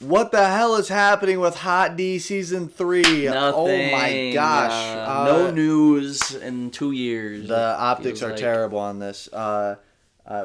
What the hell is happening with Hot D Season 3? Nothing. Oh my gosh. No news in 2 years. The optics are terrible on this. For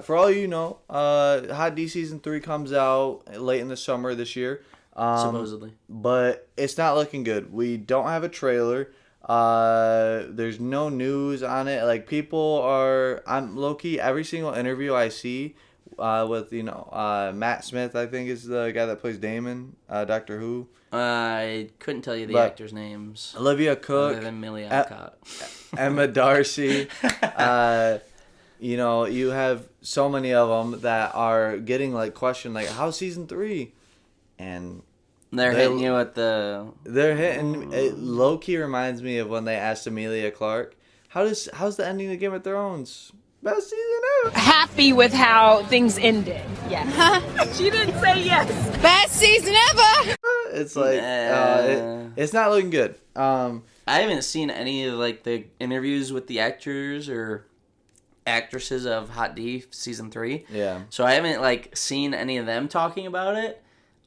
all you know, Hot D Season 3 comes out late in the summer this year. Supposedly. But it's not looking good. We don't have a trailer. There's no news on it. Like, I'm low-key, every single interview I see with, Matt Smith, I think is the guy that plays Damon, Doctor Who. I couldn't tell you the actors' names. Olivia Cook. Other than Millie Alcott. Emma Darcy. You have so many of them that are getting, questioned, how's Season 3? And they're hitting you with the... They're hitting... It low-key reminds me of when they asked Emilia Clarke, how's the ending of Game of Thrones? Best season ever. Happy with how things ended. Yes. She didn't say yes. Best season ever. It's it's not looking good. I haven't seen any of the interviews with the actors or actresses of Hot D Season 3. Yeah. So I haven't seen any of them talking about it.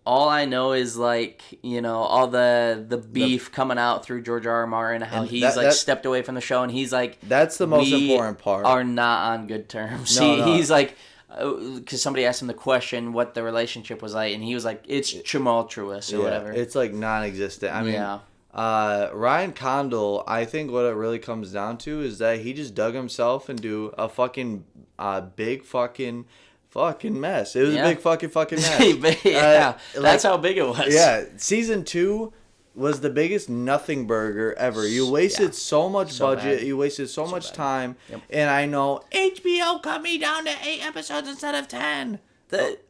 All I know is all the beef coming out through George R. R. Martin, how he's stepped away from the show, and he's that's the most important part. Are not on good terms. No. He's because somebody asked him the question what the relationship was like, and he was like, it's tumultuous or whatever. It's non-existent. I mean, Ryan Condal, I think what it really comes down to is that he just dug himself into a fucking big fucking mess. It was a big fucking mess. That's how big it was. Yeah, Season 2 was the biggest nothing burger ever. You wasted so much budget. Bad. You wasted so much time. Yep. And I know HBO cut me down to 8 episodes instead of 10.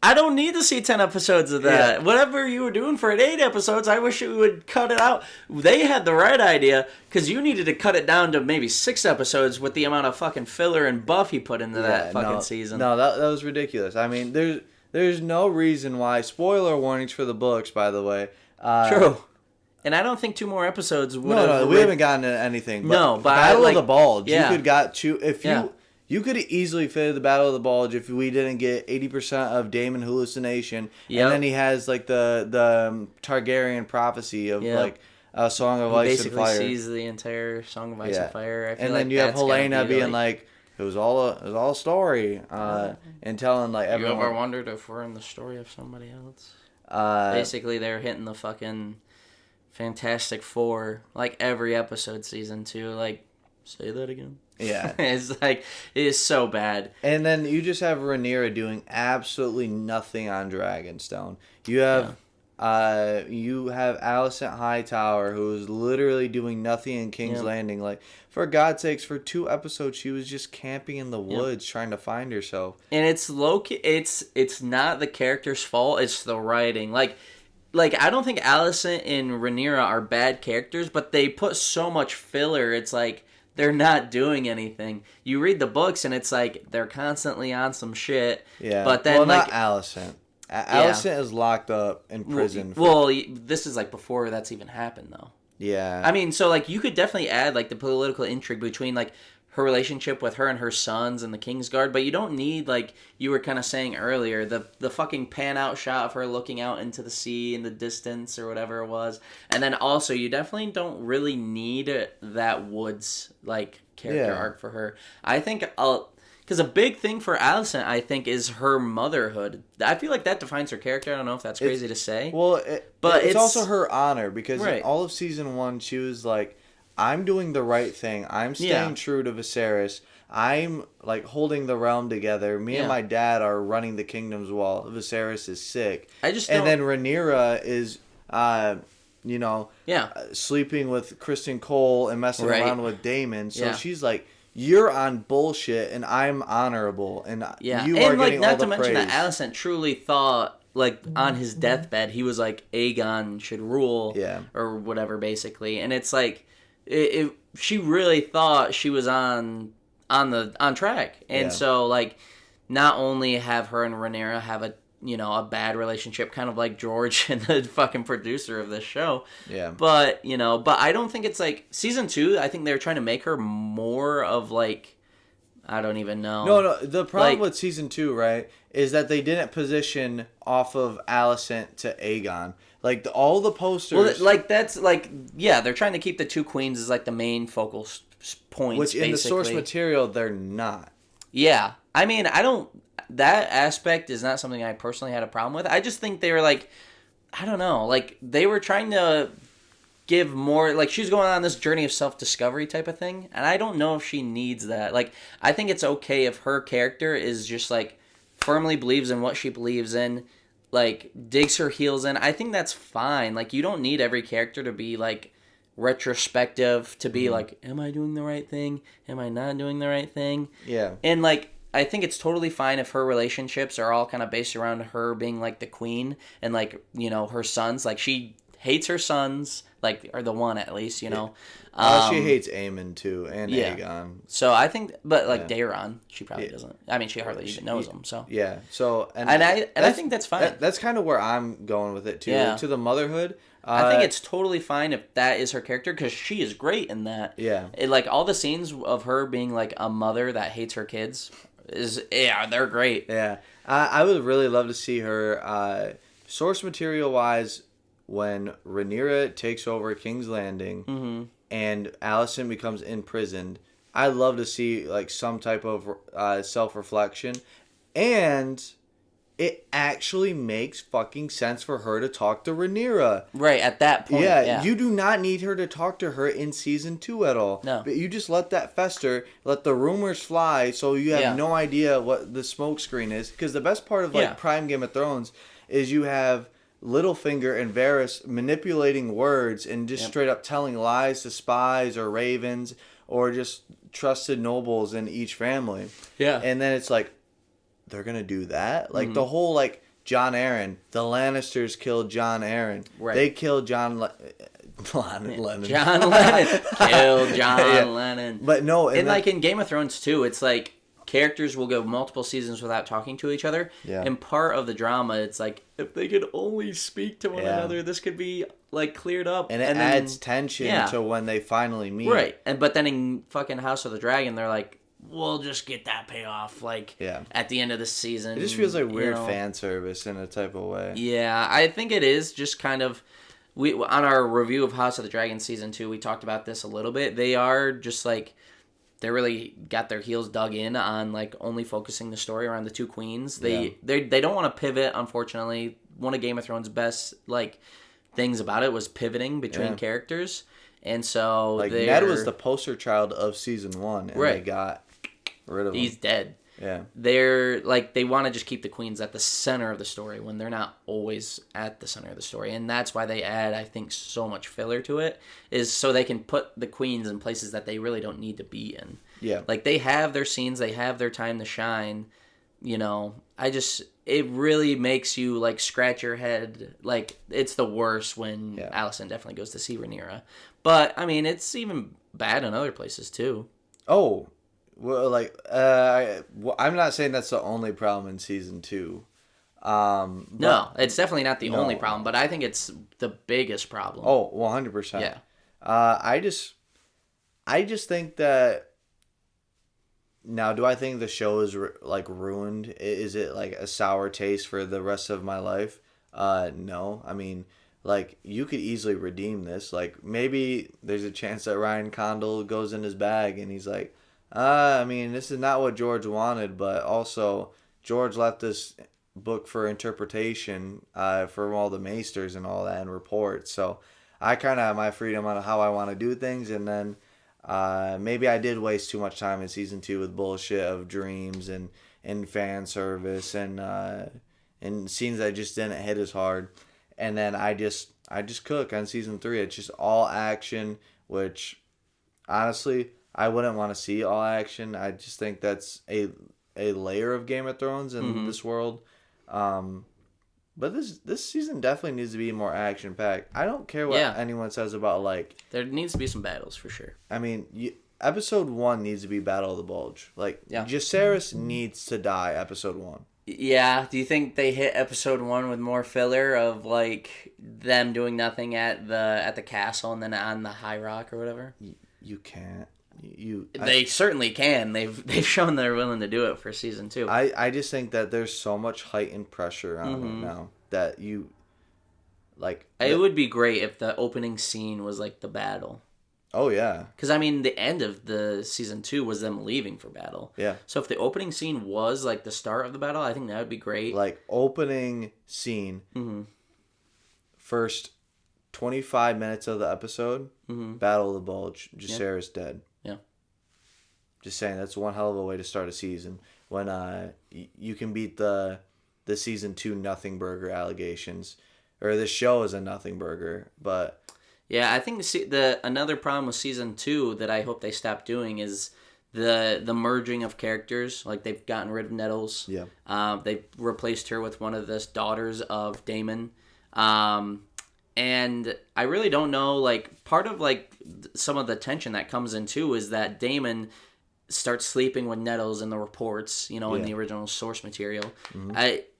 I don't need to see 10 episodes of that. Yeah. Whatever you were doing for 8 episodes, I wish you would cut it out. They had the right idea, because you needed to cut it down to maybe 6 episodes with the amount of fucking filler and buff he put into that fucking season. No, that was ridiculous. I mean, there's no reason why. Spoiler warnings for the books, by the way. True. And I don't think 2 more episodes would have... No, we haven't gotten to anything. But Battle of the Bulge, you could got to... You could easily fit the Battle of the Bulge if we didn't get 80% of Daemon hallucination. Yep. And then he has the Targaryen prophecy of a Song of Ice and Fire. Basically sees the entire Song of Ice and Fire. I feel and then you have Helena being it was all a story, and telling everyone. You ever wondered if we're in the story of somebody else? Basically, they're hitting the fucking Fantastic Four every episode, Season 2. Say that again. Yeah. It's it is so bad. And then you just have Rhaenyra doing absolutely nothing on Dragonstone. You have Alicent Hightower, who's literally doing nothing in King's Landing. For God's sakes, for 2 episodes she was just camping in the woods trying to find herself. And it's it's not the character's fault, it's the writing. I don't think Alicent and Rhaenyra are bad characters, but they put so much filler. It's they're not doing anything. You read the books, and it's they're constantly on some shit. Yeah. But then, not Alicent. Alicent is locked up in prison. This is before that's even happened, though. Yeah. I mean, so you could definitely add the political intrigue between her relationship with her and her sons and the Kingsguard, but you don't need, you were kind of saying earlier, the fucking pan out shot of her looking out into the sea in the distance or whatever it was. And then also, you definitely don't really need that Woods character arc for her. I think because a big thing for Alicent, I think, is her motherhood. I feel that defines her character. I don't know if that's crazy to say. Well, but it's also her honor, because in all of Season 1, she was I'm doing the right thing. I'm staying true to Viserys. I'm holding the realm together. Me and my dad are running the kingdoms while Viserys is sick. And then Rhaenyra is, sleeping with Kristen Cole and messing around with Daemon. So she's you're on bullshit and I'm honorable, and you are getting all the praise. Not to mention that Alicent truly thought on his deathbed he was Aegon should rule, or whatever, basically. And it's she really thought she was on track, and so not only have her and Rhaenyra have a bad relationship, kind of like George and the fucking producer of this show, but I don't think it's Season 2. I think they're trying to make her more of I don't even know. No. The problem with season 2, right, is that they didn't position off of Alicent to Aegon. Like all the posters. Well, like that's like they're trying to keep the two queens as like the main focal points. Which in the source material they're not. Yeah, I mean, I don't. That aspect is not something I personally had a problem with. I just think they were like, I don't know, like they were trying to give more, like she's going on this journey of self-discovery type of thing, and I don't know if she needs that. Like, I think it's okay if her character is just like firmly believes in what she believes in, like digs her heels in. I think that's fine. Like, you don't need every character to be like retrospective to be like, am I doing the right thing? Am I not doing the right thing? Yeah. And like, I think it's totally fine if her relationships are all kind of based around her being like the queen and like, you know, her sons. Like, she hates her sons, like, or the one at least, you know. She hates Aemon too, and Aegon. So I think, but like Daeron, she probably doesn't. I mean, she hardly even knows him. So yeah. So I think that's fine. That's kind of where I'm going with it too. Yeah. To the motherhood. I think it's totally fine if that is her character, because she is great in that. Yeah. Like all the scenes of her being like a mother that hates her kids they're great. Yeah. I would really love to see her source material wise when Rhaenyra takes over King's Landing and Alicent becomes imprisoned. I'd love to see like some type of self-reflection, and it actually makes fucking sense for her to talk to Rhaenyra. Right, at that point. Yeah, you do not need her to talk to her in season 2 at all. No. But you just let that fester, let the rumors fly, so you have no idea what the smokescreen is. Because the best part of like Prime Game of Thrones is you have Littlefinger and Varys manipulating words and just straight up telling lies to spies or ravens or just trusted nobles in each family. Yeah. And then it's like, they're gonna do that? Like the whole like Jon Arryn, the Lannisters killed Jon Arryn. Right. They killed John Lennon. John Lennon killed John Lennon. But no, and like in Game of Thrones too, it's like characters will go multiple seasons without talking to each other. Yeah. And part of the drama, it's like if they could only speak to one another, this could be like cleared up. And it adds tension to when they finally meet. Right. But then in fucking House of the Dragon, they're like, we'll just get that payoff, like, at the end of the season. It just feels like weird fan service in a type of way. Yeah, I think it is just kind of... on our review of House of the Dragon Season 2, we talked about this a little bit. They are just, like... They really got their heels dug in on, like, only focusing the story around the two queens. They don't want to pivot, unfortunately. One of Game of Thrones' best, like, things about it was pivoting between characters. And so like, Ned was the poster child of Season 1, and they got... rid of him. He's dead. Yeah. They're like, they want to just keep the queens at the center of the story when they're not always at the center of the story. And that's why they add, I think, so much filler to it, is so they can put the queens in places that they really don't need to be in. Yeah. Like, they have their scenes, they have their time to shine. You know, it really makes you like scratch your head. Like, it's the worst when Alicent definitely goes to see Rhaenyra. But I mean, it's even bad in other places too. Oh, well, like, I'm not saying that's the only problem in season 2. No, it's definitely not the only problem, but I think it's the biggest problem. Oh, 100%. Yeah. I just think that. Now, do I think the show is like ruined? Is it like a sour taste for the rest of my life? No. I mean, like, you could easily redeem this. Like, maybe there's a chance that Ryan Condal goes in his bag and he's like, I mean, this is not what George wanted, but also George left this book for interpretation from all the maesters and all that and reports. So I kind of have my freedom on how I want to do things. And then maybe I did waste too much time in season 2 with bullshit of dreams and fan service and scenes that just didn't hit as hard. And then I just cook on season 3. It's just all action, which honestly, I wouldn't want to see all action. I just think that's a layer of Game of Thrones in this world. But this season definitely needs to be more action packed. I don't care what anyone says about, like, there needs to be some battles for sure. I mean, episode 1 needs to be Battle of the Bulge. Like, Jacaerys needs to die episode 1. Yeah. Do you think they hit episode 1 with more filler of like them doing nothing at the castle and then on the High Rock or whatever? You can't. They certainly can. They've shown they're willing to do it for season 2. I just think that there's so much heightened pressure on it now that you like. It would be great if the opening scene was like the battle. Oh yeah. Because I mean, the end of the season 2 was them leaving for battle. Yeah. So if the opening scene was like the start of the battle, I think that would be great. Like opening scene. First 25 minutes of the episode. Battle of the Bulge. Jacaerys dead. Yeah. Just saying, that's one hell of a way to start a season when you can beat the season 2 nothing burger allegations, or the show is a nothing burger, but yeah, I think another problem with season 2 that I hope they stop doing is the merging of characters. Like they've gotten rid of Nettles. Yeah. They've replaced her with one of the daughters of Daemon. And I really don't know, like, part of, like, some of the tension that comes in, too, is that Daemon starts sleeping with Nettles in the reports, in the original source material.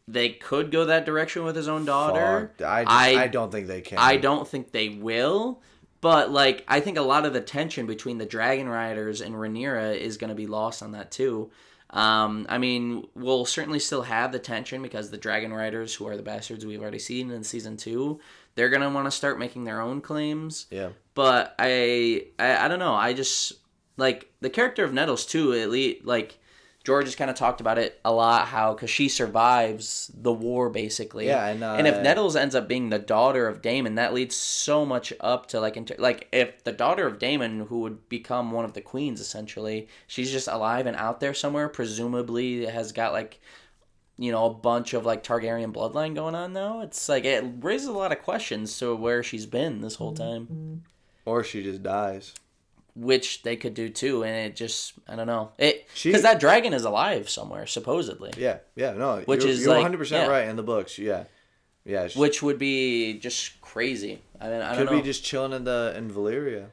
They could go that direction with his own daughter. I don't think they can. I don't think they will. But, like, I think a lot of the tension between the Dragon Riders and Rhaenyra is going to be lost on that, too. I mean, we'll certainly still have the tension because the Dragon Riders, who are the bastards we've already seen in season 2, they're going to want to start making their own claims. Yeah. But I don't know. I just, like, the character of Nettles, too, like, George has kind of talked about it a lot, because she survives the war, basically. Yeah, and if Nettles ends up being the daughter of Daemon, that leads so much up to, like, if the daughter of Daemon, who would become one of the queens, essentially, she's just alive and out there somewhere, presumably has got, like, a bunch of, like, Targaryen bloodline going on now. It's, like, it raises a lot of questions to where she's been this whole time. Or she just dies. Which they could do too, and it just, I don't know. Because that dragon is alive somewhere, supposedly. Yeah, no. Which you're 100% right in the books, yeah. Which would be just crazy. I mean, I don't know. Could be just chilling in Valyria.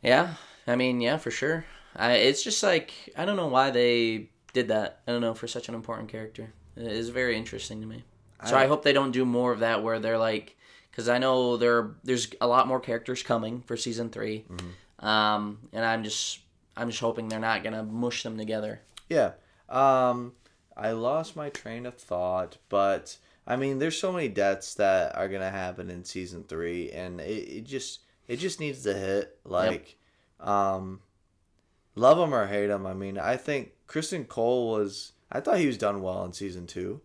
Yeah, I mean, yeah, for sure. It's just like, I don't know why they did that. I don't know, for such an important character. It is very interesting to me. So I hope they don't do more of that where they're like, because I know there's a lot more characters coming for season 3. And I'm just hoping they're not gonna mush them together. Yeah. I lost my train of thought, but I mean, there's so many deaths that are gonna happen in season 3, and it just needs to hit. Like, love him or hate him. I mean, I think Kristen Cole I thought he was done well in season 2.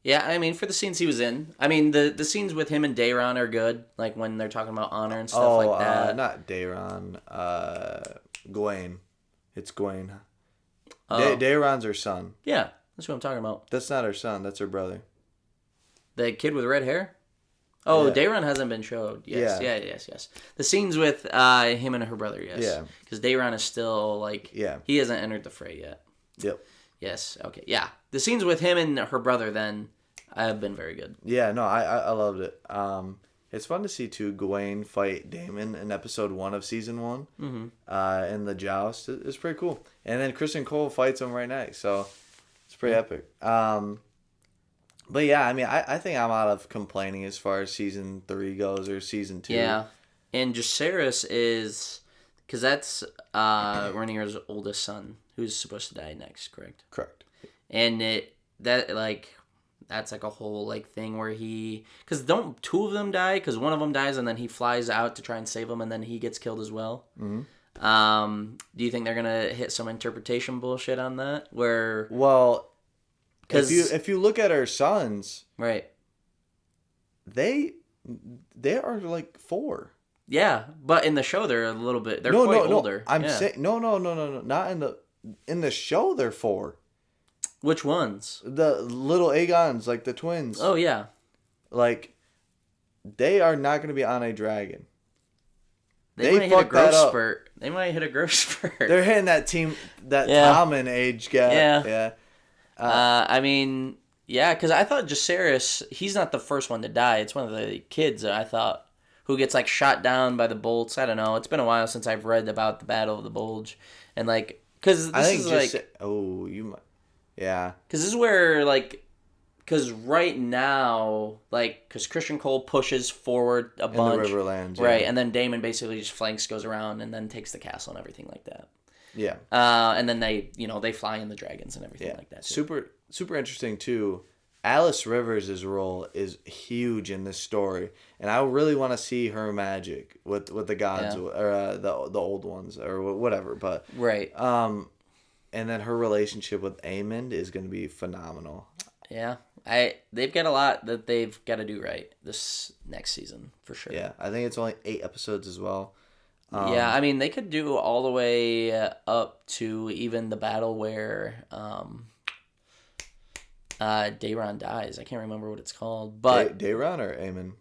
Yeah, I mean, for the scenes he was in. I mean, the scenes with him and Daeron are good, like when they're talking about honor and stuff like that. Not Daeron. Gawain. It's Gawain. Oh. Daeron's her son. Yeah, that's what I'm talking about. That's not her son. That's her brother. The kid with red hair? Oh, yeah. Daeron hasn't been showed. Yes, yeah. Yes. The scenes with him and her brother, yes. Yeah. Because Daeron is still, like, he hasn't entered the fray yet. Yep. Yes, okay. Yeah. The scenes with him and her brother, then, have been very good. Yeah, no, I loved it. It's fun to see, too, Gawain fight Daemon in episode 1 of season 1. In the joust. It's pretty cool. And then Kristen Cole fights him right next, so it's pretty epic. But yeah, I mean, I think I'm out of complaining as far as season 3 goes, or season 2. Yeah. And Jacaerys is... Because that's Rhaenyra's oldest son, who's supposed to die next, correct? Correct. And that's like a whole, like, thing where because don't 2 of them die? Because one of them dies and then he flies out to try and save him and then he gets killed as well. Do you think they're gonna hit some interpretation bullshit on that? Where, well, if you look at her sons, right, they are like 4. Yeah, but in the show they're a little bit. They're quite older. I'm saying no. Not in the show. They're 4. Which ones? The little Aegons, like the twins. Oh yeah. Like, they are not going to be on a dragon. They might hit a growth spurt. They might hit a growth spurt. They're hitting that Tommen age gap. Yeah. I mean, yeah, because I thought Jacaerys, he's not the first one to die. It's one of the kids, I thought, who gets, like, shot down by the bolts. I don't know. It's been a while since I've read about the Battle of the Bulge. And, like, because this is, like... you might... Yeah. Because this is where, like... Because right now, like... Because Christian Cole pushes forward a bunch. In the Riverlands, right, and then Daemon basically just flanks, goes around, and then takes the castle and everything like that. Yeah. And then they fly in the dragons and everything like that. Too. Super interesting too. Alice Rivers' role is huge in this story, and I really want to see her magic with the gods or the old ones or whatever. But right. And then her relationship with Aemond is going to be phenomenal. Yeah, they've got a lot that they've got to do right this next season for sure. Yeah, I think it's only 8 episodes as well. Yeah, I mean they could do all the way up to even the battle where Daeron dies. I can't remember what it's called, but Daeron or Aemon?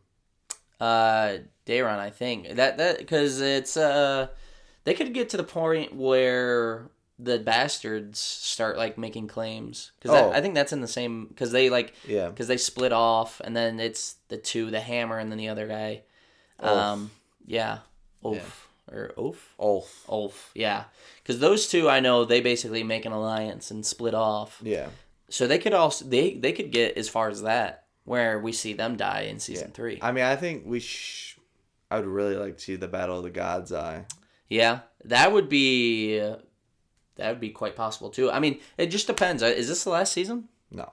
Daeron, I think that because it's they could get to the point where the bastards start like making claims because I think that's in the same because they because they split off and then it's the hammer and then the other guy, Ulf, yeah, because those two I know they basically make an alliance and split off. Yeah. So they could also they could get as far as that where we see them die in season 3. I mean, I think I would really like to see the Battle of the God's Eye. Yeah, that would be quite possible too. I mean, it just depends. Is this the last season? No.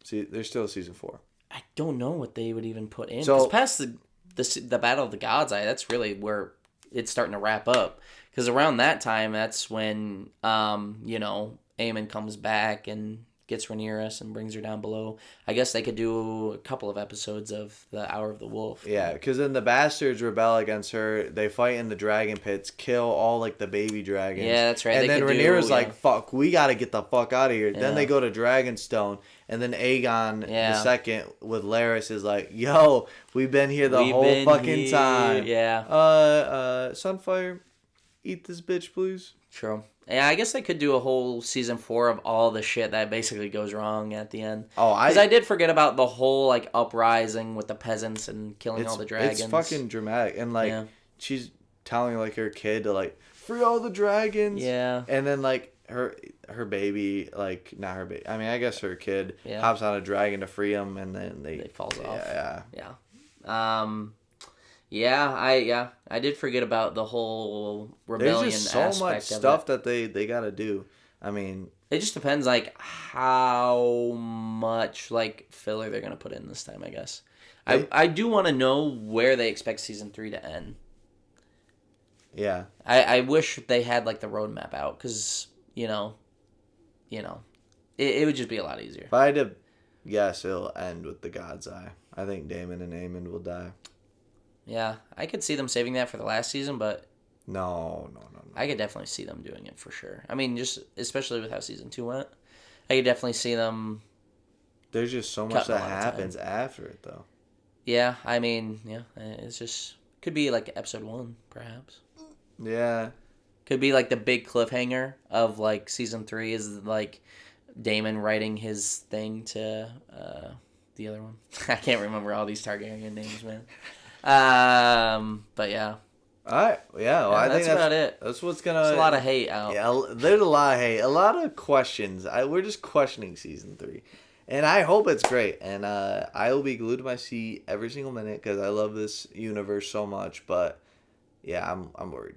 See, there's still season 4. I don't know what they would even put in. Because past the Battle of the God's Eye, that's really where it's starting to wrap up. Because around that time, that's when Aemon comes back and gets Rhaenyra and brings her down below. I guess they could do a couple of episodes of the Hour of the Wolf. Yeah, because then the bastards rebel against her. They fight in the dragon pits, kill all like the baby dragons. Yeah, that's right. And then Rhaenyra's like, "Fuck, we got to get the fuck out of here." Yeah. Then they go to Dragonstone, and then Aegon the second with Larys is like, "Yo, we've been here the whole fucking time." Yeah. Sunfire, eat this bitch, please. True. Yeah, I guess they could do a whole season 4 of all the shit that basically goes wrong at the end. Oh, because I did forget about the whole like uprising with the peasants and killing all the dragons. It's fucking dramatic, and she's telling like her kid to like free all the dragons. Yeah, and then like her baby, like not her baby. I mean, I guess her kid hops on a dragon to free him, and then they falls off. Yeah. I did forget about the whole rebellion aspect. There's just so much stuff that they got to do. I mean, it just depends like how much like filler they're gonna put in this time. I guess I do want to know where they expect season 3 to end. Yeah, I wish they had like the roadmap out because it would just be a lot easier. If I had to guess, it'll end with the God's Eye. I think Daemon and Aemond will die. Yeah, I could see them saving that for the last season, but no. I could definitely see them doing it for sure. I mean, just especially with how season 2 went, I could definitely see them. There's just so much that happens after it, though. Yeah, I mean, it's just could be like episode 1, perhaps. Yeah, could be like the big cliffhanger of like season 3 is like Daemon writing his thing to the other one. I can't remember all these Targaryen names, man. But yeah. All right. Yeah. Well, I think that's about it. That's what's gonna. There's a lot of hate out. Yeah, there's a lot of hate. A lot of questions. We're just questioning season 3, and I hope it's great. And I will be glued to my seat every single minute because I love this universe so much. But yeah, I'm worried.